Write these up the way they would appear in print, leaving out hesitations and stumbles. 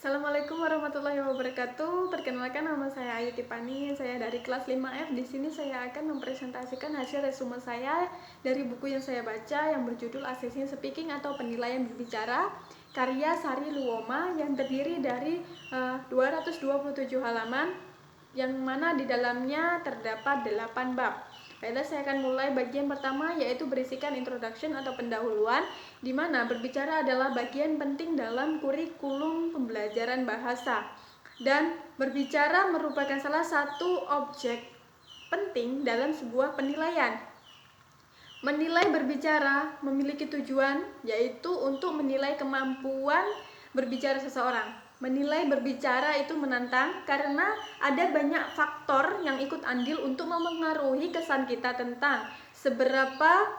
Assalamualaikum warahmatullahi wabarakatuh. Perkenalkan, nama saya Ayu Tipani. Saya dari kelas 5F. Di sini saya akan mempresentasikan hasil resume saya dari buku yang saya baca yang berjudul Assessing Speaking atau Penilaian Berbicara, karya Sari Luoma, yang terdiri dari 227 halaman, yang mana di dalamnya terdapat 8 bab. Baiklah, saya akan mulai bagian pertama, yaitu berisikan introduction atau pendahuluan, di mana berbicara adalah bagian penting dalam kurikulum pembelajaran bahasa. Dan berbicara merupakan salah satu objek penting dalam sebuah penilaian. Menilai berbicara memiliki tujuan, yaitu untuk menilai kemampuan berbicara seseorang. Menilai berbicara itu menantang karena ada banyak faktor yang ikut andil untuk memengaruhi kesan kita tentang seberapa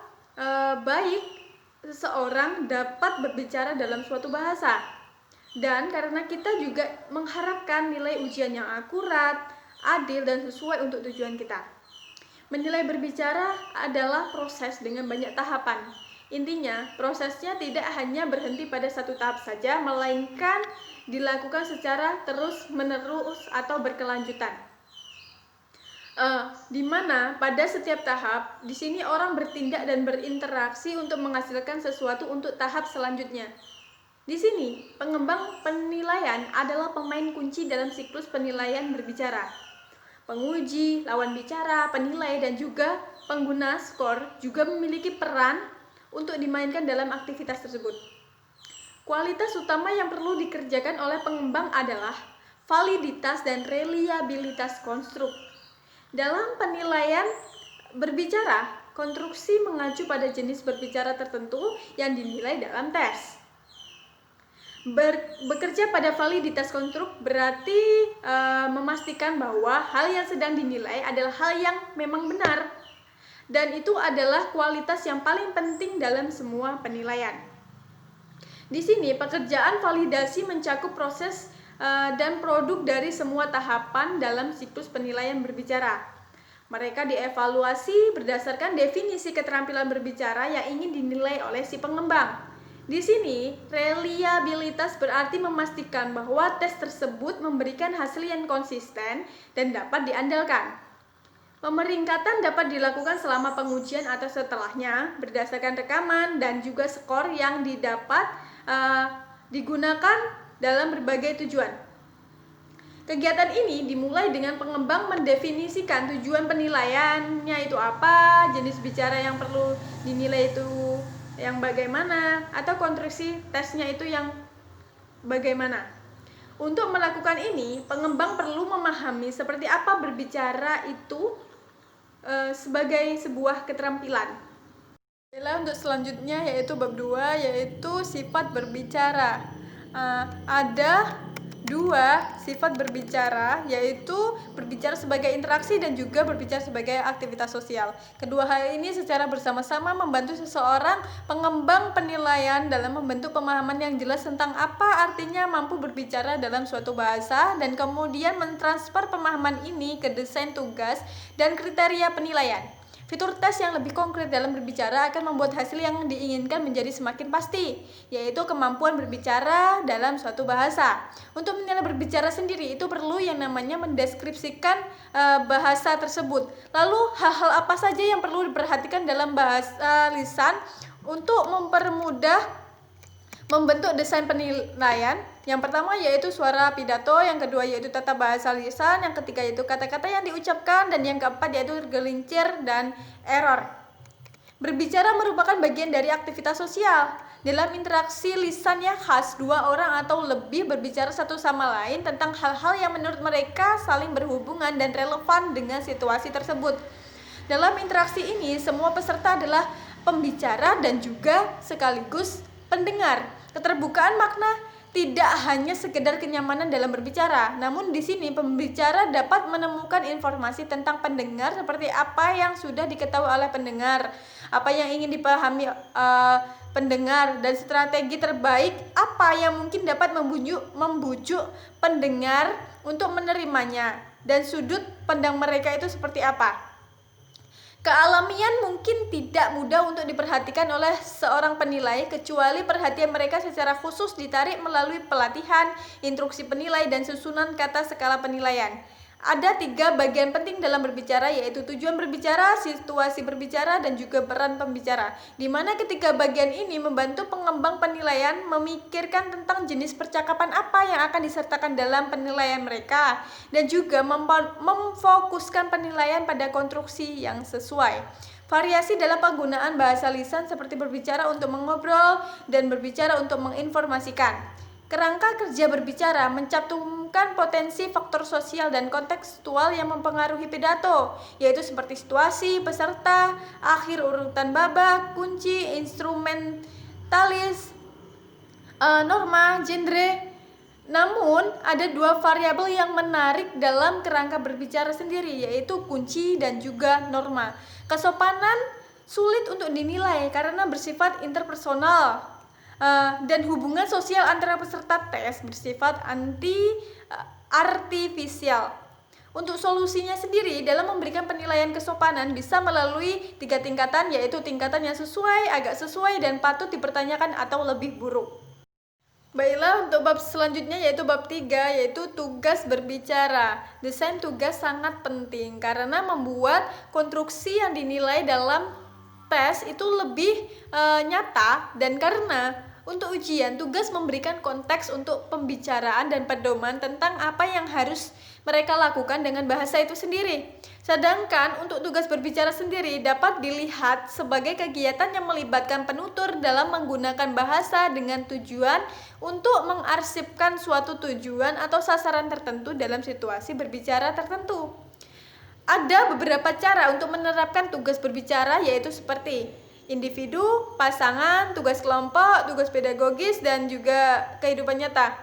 baik seseorang dapat berbicara dalam suatu bahasa. Dan karena kita juga mengharapkan nilai ujian yang akurat, adil, dan sesuai untuk tujuan kita. Menilai berbicara adalah proses dengan banyak tahapan. Intinya, prosesnya tidak hanya berhenti pada satu tahap saja, melainkan dilakukan secara terus-menerus atau berkelanjutan. Di mana pada setiap tahap, di sini orang bertindak dan berinteraksi untuk menghasilkan sesuatu untuk tahap selanjutnya. Di sini, pengembang penilaian adalah pemain kunci dalam siklus penilaian berbicara. Penguji, lawan bicara, penilai, dan juga pengguna skor juga memiliki peran untuk dimainkan dalam aktivitas tersebut. Kualitas utama yang perlu dikerjakan oleh pengembang adalah validitas dan reliabilitas konstruk. Dalam penilaian berbicara, konstruksi mengacu pada jenis berbicara tertentu yang dinilai dalam tes. Bekerja pada validitas konstruk berarti memastikan bahwa hal yang sedang dinilai adalah hal yang memang benar, dan itu adalah kualitas yang paling penting dalam semua penilaian. Di sini pekerjaan validasi mencakup proses dan produk dari semua tahapan dalam siklus penilaian berbicara. Mereka dievaluasi berdasarkan definisi keterampilan berbicara yang ingin dinilai oleh si pengembang. Di sini, reliabilitas berarti memastikan bahwa tes tersebut memberikan hasil yang konsisten dan dapat diandalkan. Pemeringkatan dapat dilakukan selama pengujian atau setelahnya berdasarkan rekaman dan juga skor yang didapat digunakan dalam berbagai tujuan. Kegiatan ini dimulai dengan pengembang mendefinisikan tujuan penilaiannya itu apa, jenis bicara yang perlu dinilai itu yang bagaimana, atau konstruksi tesnya itu yang bagaimana. Untuk melakukan ini, pengembang perlu memahami seperti apa berbicara itu sebagai sebuah keterampilan. Untuk selanjutnya yaitu bab 2, yaitu sifat berbicara. Ada 2 sifat berbicara, yaitu berbicara sebagai interaksi dan juga berbicara sebagai aktivitas sosial. Kedua hal ini secara bersama-sama membantu seseorang pengembang penilaian dalam membentuk pemahaman yang jelas tentang apa artinya mampu berbicara dalam suatu bahasa, dan kemudian mentransfer pemahaman ini ke desain tugas dan kriteria penilaian. Fitur tes yang lebih konkret dalam berbicara akan membuat hasil yang diinginkan menjadi semakin pasti, yaitu kemampuan berbicara dalam suatu bahasa. Untuk menilai berbicara sendiri itu perlu yang namanya mendeskripsikan bahasa tersebut. Lalu hal-hal apa saja yang perlu diperhatikan dalam bahasa lisan untuk mempermudah membentuk desain penilaian. Yang pertama yaitu suara pidato, yang kedua yaitu tata bahasa lisan, yang ketiga yaitu kata-kata yang diucapkan, dan yang keempat yaitu gelincir dan error. Berbicara merupakan bagian dari aktivitas sosial. Dalam interaksi lisan yang khas, 2 orang atau lebih berbicara satu sama lain tentang hal-hal yang menurut mereka saling berhubungan dan relevan dengan situasi tersebut. Dalam interaksi ini, semua peserta adalah pembicara dan juga sekaligus pendengar. Keterbukaan makna tidak hanya sekedar kenyamanan dalam berbicara, namun di sini pembicara dapat menemukan informasi tentang pendengar seperti apa yang sudah diketahui oleh pendengar, apa yang ingin dipahami pendengar, dan strategi terbaik apa yang mungkin dapat membujuk pendengar untuk menerimanya, dan sudut pandang mereka itu seperti apa. Kealamian mungkin tidak mudah untuk diperhatikan oleh seorang penilai, kecuali perhatian mereka secara khusus ditarik melalui pelatihan, instruksi penilai, dan susunan kata skala penilaian. Ada 3 bagian penting dalam berbicara, yaitu tujuan berbicara, situasi berbicara, dan juga peran pembicara. Di mana ketiga bagian ini membantu pengembang penilaian memikirkan tentang jenis percakapan apa yang akan disertakan dalam penilaian mereka, dan juga memfokuskan penilaian pada konstruksi yang sesuai. Variasi dalam penggunaan bahasa lisan seperti berbicara untuk mengobrol dan berbicara untuk menginformasikan. Kerangka kerja berbicara mencantumkan potensi faktor sosial dan kontekstual yang mempengaruhi pidato, yaitu seperti situasi, peserta, akhir urutan babak, kunci, instrumentalis, norma, genre. Namun, ada 2 variabel yang menarik dalam kerangka berbicara sendiri, yaitu kunci dan juga norma. Kesopanan sulit untuk dinilai karena bersifat interpersonal, dan hubungan sosial antara peserta tes bersifat artifisial. Untuk solusinya sendiri, dalam memberikan penilaian kesopanan bisa melalui 3 tingkatan, yaitu tingkatan yang sesuai, agak sesuai, dan patut dipertanyakan atau lebih buruk. Baiklah, untuk bab selanjutnya yaitu bab 3, yaitu tugas berbicara. Desain tugas sangat penting karena membuat konstruksi yang dinilai dalam tes itu lebih nyata, dan karena untuk ujian, tugas memberikan konteks untuk pembicaraan dan pedoman tentang apa yang harus mereka lakukan dengan bahasa itu sendiri. Sedangkan untuk tugas berbicara sendiri dapat dilihat sebagai kegiatan yang melibatkan penutur dalam menggunakan bahasa dengan tujuan untuk mengarsipkan suatu tujuan atau sasaran tertentu dalam situasi berbicara tertentu. Ada beberapa cara untuk menerapkan tugas berbicara, yaitu seperti individu, pasangan, tugas kelompok, tugas pedagogis, dan juga kehidupan nyata.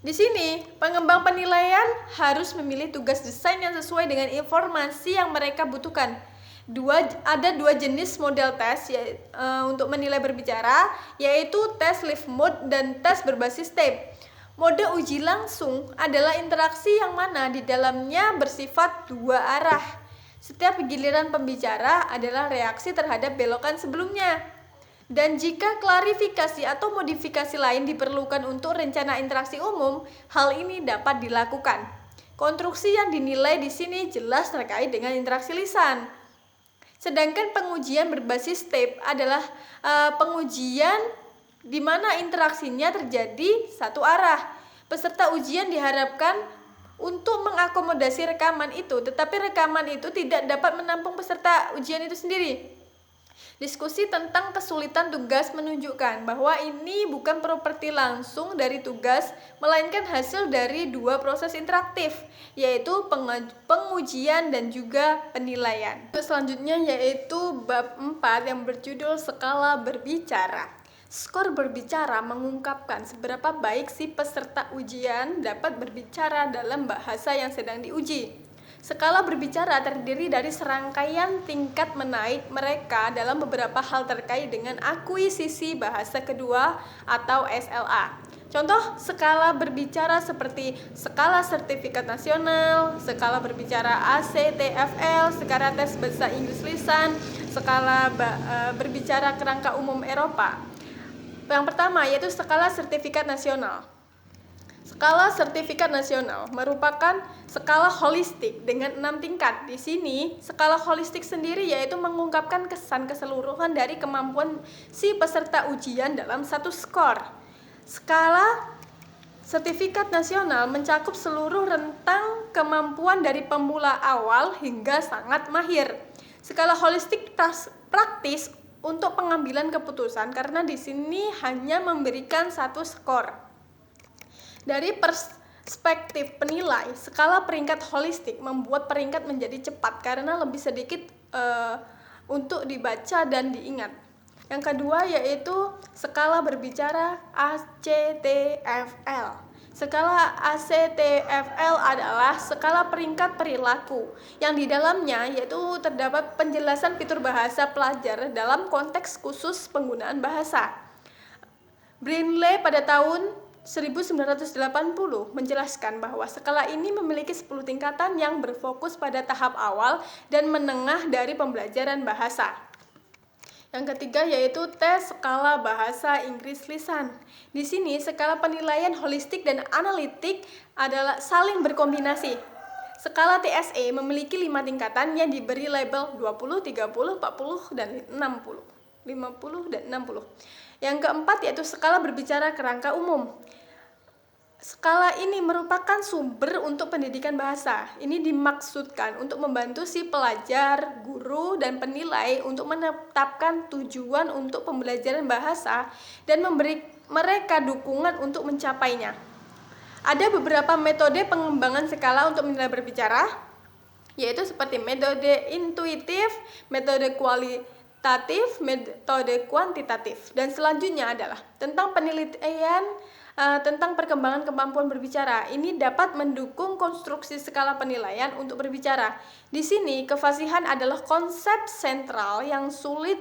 Di sini, pengembang penilaian harus memilih tugas desain yang sesuai dengan informasi yang mereka butuhkan. Ada 2 jenis model tes untuk menilai berbicara, yaitu tes live mode dan tes berbasis tape. Mode uji langsung adalah interaksi yang mana di dalamnya bersifat 2 arah. Setiap giliran pembicara adalah reaksi terhadap belokan sebelumnya. Dan jika klarifikasi atau modifikasi lain diperlukan untuk rencana interaksi umum, hal ini dapat dilakukan. Konstruksi yang dinilai di sini jelas terkait dengan interaksi lisan. Sedangkan pengujian berbasis tape adalah pengujian di mana interaksinya terjadi satu arah. Peserta ujian diharapkan untuk mengakomodasi rekaman itu, tetapi rekaman itu tidak dapat menampung peserta ujian itu sendiri. Diskusi tentang kesulitan tugas menunjukkan bahwa ini bukan properti langsung dari tugas, melainkan hasil dari 2 proses interaktif, yaitu pengujian dan juga penilaian. Selanjutnya yaitu bab 4 yang berjudul skala berbicara. Skor berbicara mengungkapkan seberapa baik si peserta ujian dapat berbicara dalam bahasa yang sedang diuji. Skala berbicara terdiri dari serangkaian tingkat menaik mereka dalam beberapa hal terkait dengan akuisisi bahasa kedua atau SLA. Contoh skala berbicara seperti skala sertifikat nasional, skala berbicara ACTFL, skala tes bahasa Inggris lisan, skala berbicara kerangka umum Eropa. Yang pertama yaitu skala sertifikat nasional. Skala sertifikat nasional merupakan skala holistik dengan 6 tingkat. Di sini, skala holistik sendiri yaitu mengungkapkan kesan keseluruhan dari kemampuan si peserta ujian dalam satu skor. Skala sertifikat nasional mencakup seluruh rentang kemampuan dari pemula awal hingga sangat mahir. Skala holistik praktis untuk pengambilan keputusan karena di sini hanya memberikan satu skor. Dari perspektif penilai, skala peringkat holistik membuat peringkat menjadi cepat karena lebih sedikit untuk dibaca dan diingat. Yang kedua yaitu skala berbicara ACTFL. Skala ACTFL adalah skala peringkat perilaku yang di dalamnya yaitu terdapat penjelasan fitur bahasa pelajar dalam konteks khusus penggunaan bahasa. Brindley pada tahun 1980 menjelaskan bahwa skala ini memiliki 10 tingkatan yang berfokus pada tahap awal dan menengah dari pembelajaran bahasa. Yang ketiga yaitu tes skala bahasa Inggris lisan. Di sini skala penilaian holistik dan analitik adalah saling berkombinasi. Skala TSE memiliki 5 tingkatan yang diberi label 20, 30, 40, dan 60. 50 dan 60. Yang keempat yaitu skala berbicara kerangka umum. Skala ini merupakan sumber untuk pendidikan bahasa. Ini dimaksudkan untuk membantu si pelajar, guru, dan penilai untuk menetapkan tujuan untuk pembelajaran bahasa dan memberi mereka dukungan untuk mencapainya. Ada beberapa metode pengembangan skala untuk menilai berbicara, yaitu seperti metode intuitif, metode kualitatif, metode kuantitatif. Dan selanjutnya adalah tentang penelitian tentang perkembangan kemampuan berbicara. Ini dapat mendukung konstruksi skala penilaian untuk berbicara. Di sini, kefasihan adalah konsep sentral yang sulit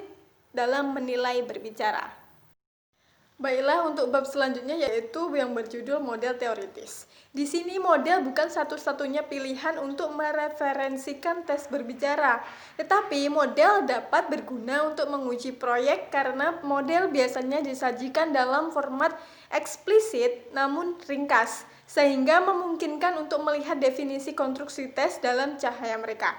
dalam menilai berbicara. Baiklah, untuk bab selanjutnya yaitu yang berjudul model teoritis. Di sini model bukan satu-satunya pilihan untuk mereferensikan tes berbicara, tetapi model dapat berguna untuk menguji proyek karena model biasanya disajikan dalam format eksplisit namun ringkas, sehingga memungkinkan untuk melihat definisi konstruksi tes dalam cahaya mereka.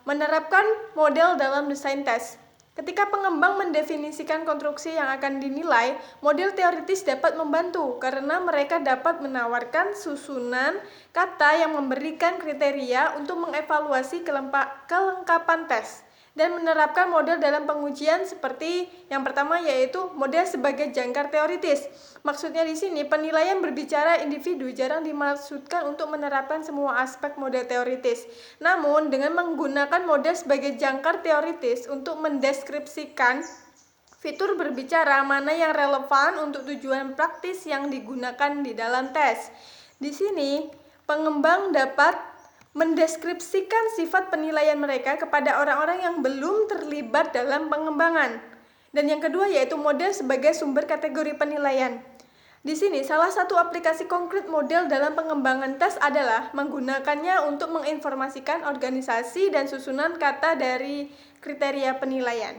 Menerapkan model dalam desain tes. Ketika pengembang mendefinisikan konstruksi yang akan dinilai, model teoritis dapat membantu karena mereka dapat menawarkan susunan kata yang memberikan kriteria untuk mengevaluasi kelengkapan tes dan menerapkan model dalam pengujian seperti yang pertama yaitu model sebagai jangkar teoritis. Maksudnya di sini penilaian berbicara individu jarang dimaksudkan untuk menerapkan semua aspek model teoritis. Namun dengan menggunakan model sebagai jangkar teoritis untuk mendeskripsikan fitur berbicara mana yang relevan untuk tujuan praktis yang digunakan di dalam tes. Di sini pengembang dapat mendeskripsikan sifat penilaian mereka kepada orang-orang yang belum terlibat dalam pengembangan. Dan yang kedua yaitu model sebagai sumber kategori penilaian. Di sini salah satu aplikasi konkret model dalam pengembangan tes adalah menggunakannya untuk menginformasikan organisasi dan susunan kata dari kriteria penilaian.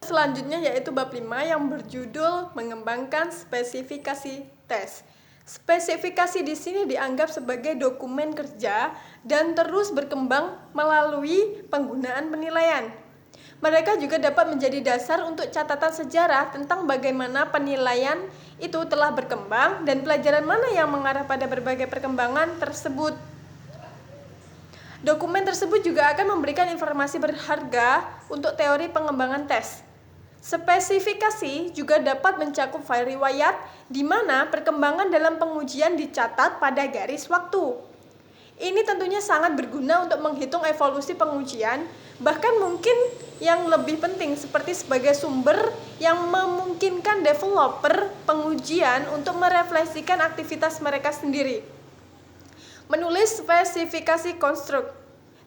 Selanjutnya yaitu bab 5 yang berjudul mengembangkan spesifikasi tes. Spesifikasi di sini dianggap sebagai dokumen kerja dan terus berkembang melalui penggunaan penilaian. Mereka juga dapat menjadi dasar untuk catatan sejarah tentang bagaimana penilaian itu telah berkembang dan pelajaran mana yang mengarah pada berbagai perkembangan tersebut. Dokumen tersebut juga akan memberikan informasi berharga untuk teori pengembangan tes. Spesifikasi juga dapat mencakup file riwayat di mana perkembangan dalam pengujian dicatat pada garis waktu. Ini tentunya sangat berguna untuk menghitung evolusi pengujian, bahkan mungkin yang lebih penting seperti sebagai sumber yang memungkinkan developer pengujian untuk merefleksikan aktivitas mereka sendiri. Menulis spesifikasi konstruk.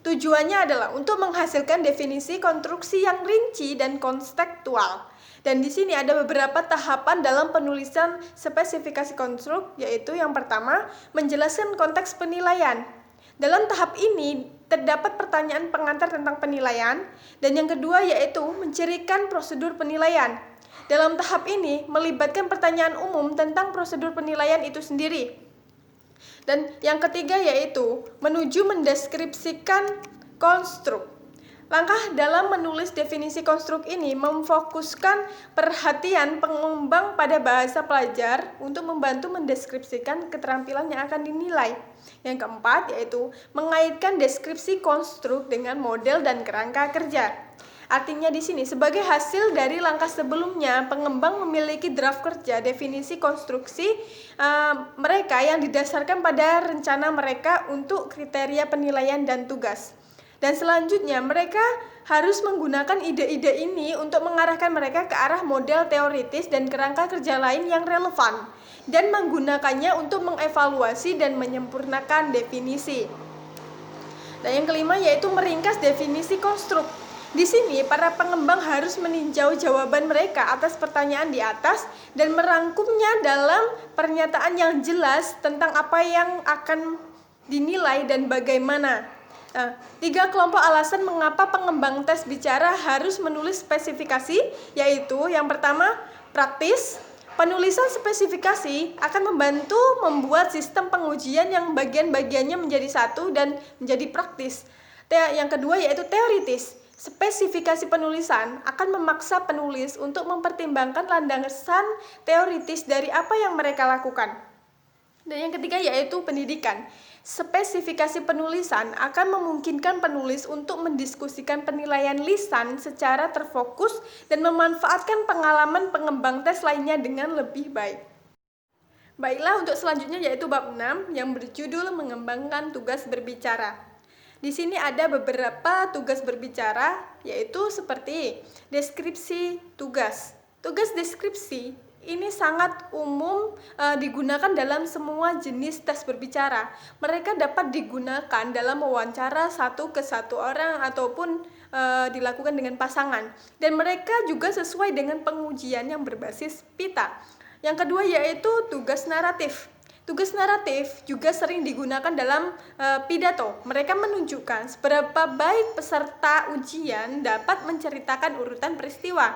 Tujuannya adalah untuk menghasilkan definisi konstruksi yang rinci dan konstekstual. Dan di sini ada beberapa tahapan dalam penulisan spesifikasi konstruk, yaitu yang pertama, menjelaskan konteks penilaian. Dalam tahap ini terdapat pertanyaan pengantar tentang penilaian, dan yang kedua yaitu mencirikan prosedur penilaian. Dalam tahap ini melibatkan pertanyaan umum tentang prosedur penilaian itu sendiri. Dan yang ketiga yaitu menuju mendeskripsikan konstruk. Langkah dalam menulis definisi konstruk ini memfokuskan perhatian pengembang pada bahasa pelajar untuk membantu mendeskripsikan keterampilan yang akan dinilai. Yang keempat yaitu mengaitkan deskripsi konstruk dengan model dan kerangka kerja. Artinya di sini sebagai hasil dari langkah sebelumnya, pengembang memiliki draft kerja definisi konstruksi mereka yang didasarkan pada rencana mereka untuk kriteria penilaian dan tugas. Dan selanjutnya mereka harus menggunakan ide-ide ini untuk mengarahkan mereka ke arah model teoritis dan kerangka kerja lain yang relevan dan menggunakannya untuk mengevaluasi dan menyempurnakan definisi. Dan yang kelima yaitu meringkas definisi konstruk. Di sini, para pengembang harus meninjau jawaban mereka atas pertanyaan di atas dan merangkumnya dalam pernyataan yang jelas tentang apa yang akan dinilai dan bagaimana. Nah, 3 kelompok alasan mengapa pengembang tes bicara harus menulis spesifikasi, yaitu yang pertama, praktis. Penulisan spesifikasi akan membantu membuat sistem pengujian yang bagian-bagiannya menjadi satu dan menjadi praktis. Yang kedua yaitu teoritis. Spesifikasi penulisan akan memaksa penulis untuk mempertimbangkan landasan teoritis dari apa yang mereka lakukan. Dan yang ketiga yaitu pendidikan. Spesifikasi penulisan akan memungkinkan penulis untuk mendiskusikan penilaian lisan secara terfokus dan memanfaatkan pengalaman pengembang tes lainnya dengan lebih baik. Baiklah, untuk selanjutnya yaitu bab 6 yang berjudul mengembangkan tugas berbicara. Di sini ada beberapa tugas berbicara, yaitu seperti deskripsi tugas. Tugas deskripsi ini sangat umum digunakan dalam semua jenis tes berbicara. Mereka dapat digunakan dalam wawancara satu ke satu orang ataupun dilakukan dengan pasangan. Dan mereka juga sesuai dengan pengujian yang berbasis pita. Yang kedua yaitu tugas naratif. Tugas naratif juga sering digunakan dalam pidato. Mereka menunjukkan seberapa baik peserta ujian dapat menceritakan urutan peristiwa.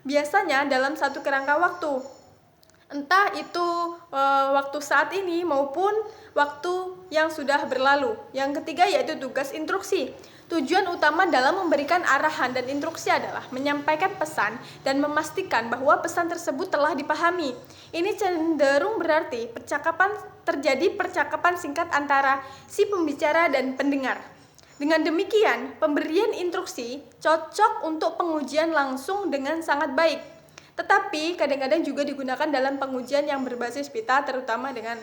Biasanya dalam satu kerangka waktu. Entah itu waktu saat ini maupun waktu yang sudah berlalu. Yang ketiga yaitu tugas instruksi. Tujuan utama dalam memberikan arahan dan instruksi adalah menyampaikan pesan dan memastikan bahwa pesan tersebut telah dipahami. Ini cenderung berarti terjadi percakapan singkat antara si pembicara dan pendengar. Dengan demikian, pemberian instruksi cocok untuk pengujian langsung dengan sangat baik. Tetapi kadang-kadang juga digunakan dalam pengujian yang berbasis pita, terutama dengan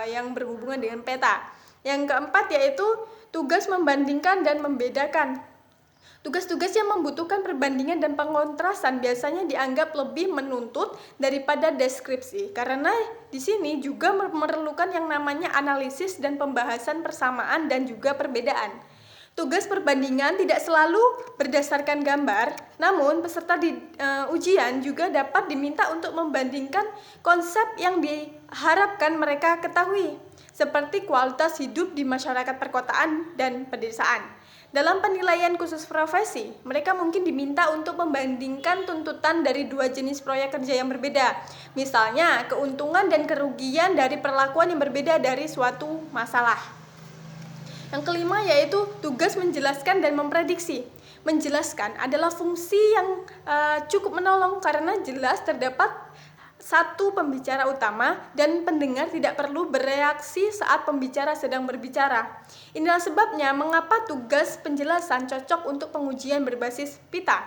yang berhubungan dengan peta. Yang keempat yaitu tugas membandingkan dan membedakan. Tugas-tugas yang membutuhkan perbandingan dan pengontrasan biasanya dianggap lebih menuntut daripada deskripsi, karena di sini juga memerlukan yang namanya analisis dan pembahasan persamaan dan juga perbedaan. Tugas perbandingan tidak selalu berdasarkan gambar, namun peserta di ujian juga dapat diminta untuk membandingkan konsep yang diharapkan mereka ketahui, seperti kualitas hidup di masyarakat perkotaan dan pedesaan. Dalam penilaian khusus profesi, mereka mungkin diminta untuk membandingkan tuntutan dari 2 jenis proyek kerja yang berbeda. Misalnya, keuntungan dan kerugian dari perlakuan yang berbeda dari suatu masalah. Yang kelima yaitu tugas menjelaskan dan memprediksi. Menjelaskan adalah fungsi yang cukup menolong karena jelas terdapat satu pembicara utama dan pendengar tidak perlu bereaksi saat pembicara sedang berbicara. Inilah sebabnya mengapa tugas penjelasan cocok untuk pengujian berbasis pita.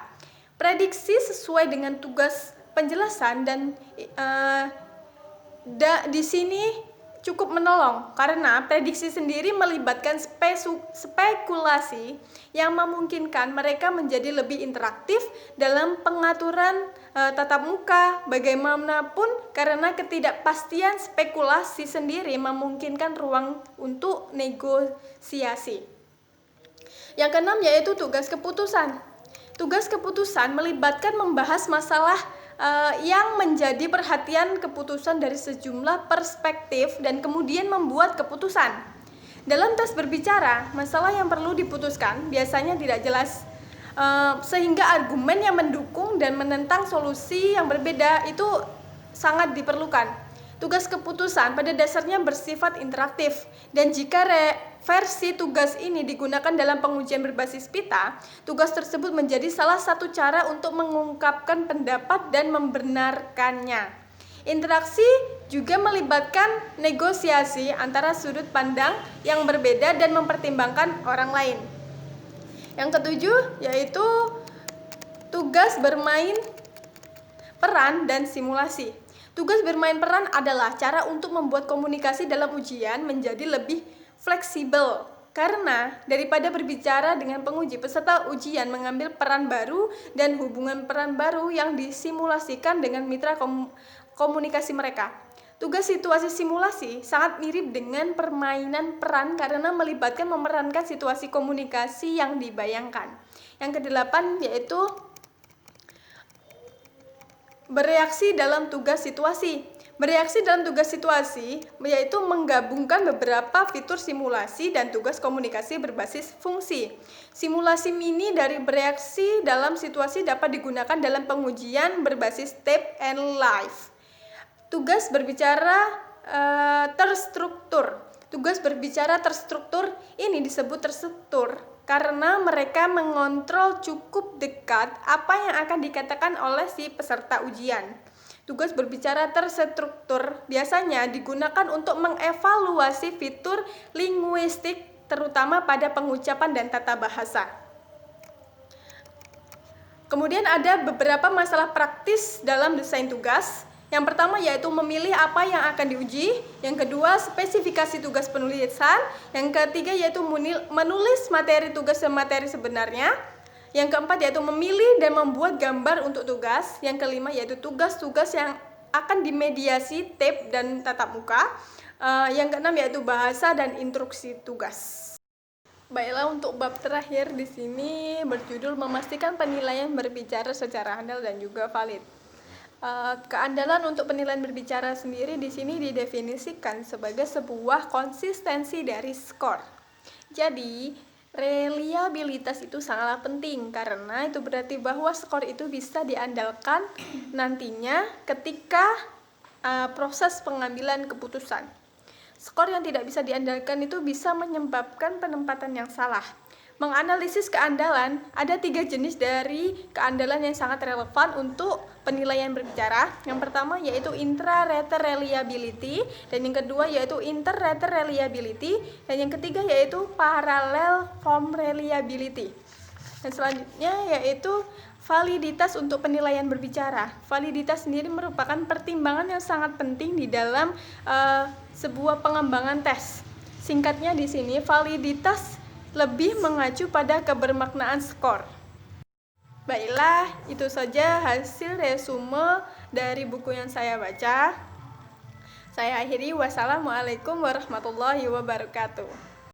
Prediksi sesuai dengan tugas penjelasan dan di sini cukup menolong karena prediksi sendiri melibatkan spekulasi yang memungkinkan mereka menjadi lebih interaktif dalam pengaturan tatap muka. Bagaimanapun karena ketidakpastian spekulasi sendiri memungkinkan ruang untuk negosiasi. Yang keenam yaitu tugas keputusan. Tugas keputusan melibatkan membahas masalah yang menjadi perhatian keputusan dari sejumlah perspektif dan kemudian membuat keputusan. Dalam tes berbicara, masalah yang perlu diputuskan biasanya tidak jelas, sehingga argumen yang mendukung dan menentang solusi yang berbeda itu sangat diperlukan. Tugas keputusan pada dasarnya bersifat interaktif, dan jika versi tugas ini digunakan dalam pengujian berbasis pita, tugas tersebut menjadi salah satu cara untuk mengungkapkan pendapat dan membenarkannya. Interaksi juga melibatkan negosiasi antara sudut pandang yang berbeda dan mempertimbangkan orang lain. Yang ketujuh yaitu tugas bermain peran dan simulasi. Tugas bermain peran adalah cara untuk membuat komunikasi dalam ujian menjadi lebih fleksibel. Karena daripada berbicara dengan penguji, peserta ujian mengambil peran baru dan hubungan peran baru yang disimulasikan dengan mitra komunikasi mereka. Tugas situasi simulasi sangat mirip dengan permainan peran karena melibatkan memerankan situasi komunikasi yang dibayangkan. Yang kedelapan yaitu bereaksi dalam tugas situasi. Bereaksi dalam tugas situasi yaitu menggabungkan beberapa fitur simulasi dan tugas komunikasi berbasis fungsi. Simulasi mini dari bereaksi dalam situasi dapat digunakan dalam pengujian berbasis tape and live. Tugas berbicara terstruktur. Tugas berbicara terstruktur ini disebut terstruktur karena mereka mengontrol cukup dekat apa yang akan dikatakan oleh si peserta ujian. Tugas berbicara terstruktur biasanya digunakan untuk mengevaluasi fitur linguistik terutama pada pengucapan dan tata bahasa. Kemudian ada beberapa masalah praktis dalam desain tugas. Yang pertama yaitu memilih apa yang akan diuji. Yang kedua, spesifikasi tugas penulisan. Yang ketiga yaitu menulis materi tugas dan materi sebenarnya. Yang keempat yaitu memilih dan membuat gambar untuk tugas. Yang kelima yaitu tugas-tugas yang akan dimediasi tape dan tatap muka. Yang keenam yaitu bahasa dan instruksi tugas. Baiklah, untuk bab terakhir di sini berjudul memastikan penilaian berbicara secara handal dan juga valid. Keandalan untuk penilaian berbicara sendiri di sini didefinisikan sebagai sebuah konsistensi dari skor. Jadi, reliabilitas itu sangatlah penting karena itu berarti bahwa skor itu bisa diandalkan nantinya ketika proses pengambilan keputusan. Skor yang tidak bisa diandalkan itu bisa menyebabkan penempatan yang salah. Menganalisis keandalan, ada 3 jenis dari keandalan yang sangat relevan untuk penilaian berbicara. Yang pertama yaitu intra-rater reliability, dan yang kedua yaitu inter-rater reliability, dan yang ketiga yaitu parallel form reliability. Dan selanjutnya yaitu validitas untuk penilaian berbicara. Validitas sendiri merupakan pertimbangan yang sangat penting di dalam sebuah pengembangan tes. Singkatnya di sini validitas lebih mengacu pada kebermaknaan skor. Baiklah, itu saja hasil resume dari buku yang saya baca. Saya akhiri, wassalamualaikum warahmatullahi wabarakatuh.